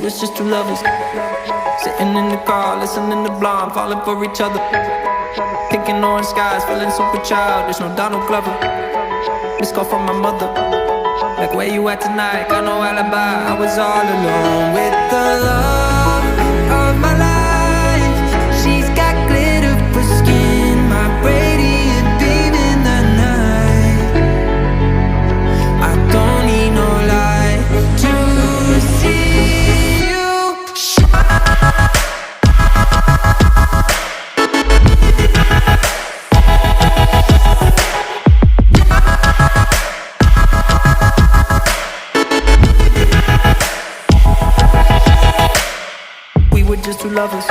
was just two lovers sitting in the car, listening to Blonde, falling for each other. Picking orange skies, feeling super childish, no Donald Glover. Missed call from my mother, like where you at tonight? Got no alibi, I was all alone with the love of my life. She's got glitter for skin, my radiant beam in the night. I don't need no light to see you shine. We were just two lovers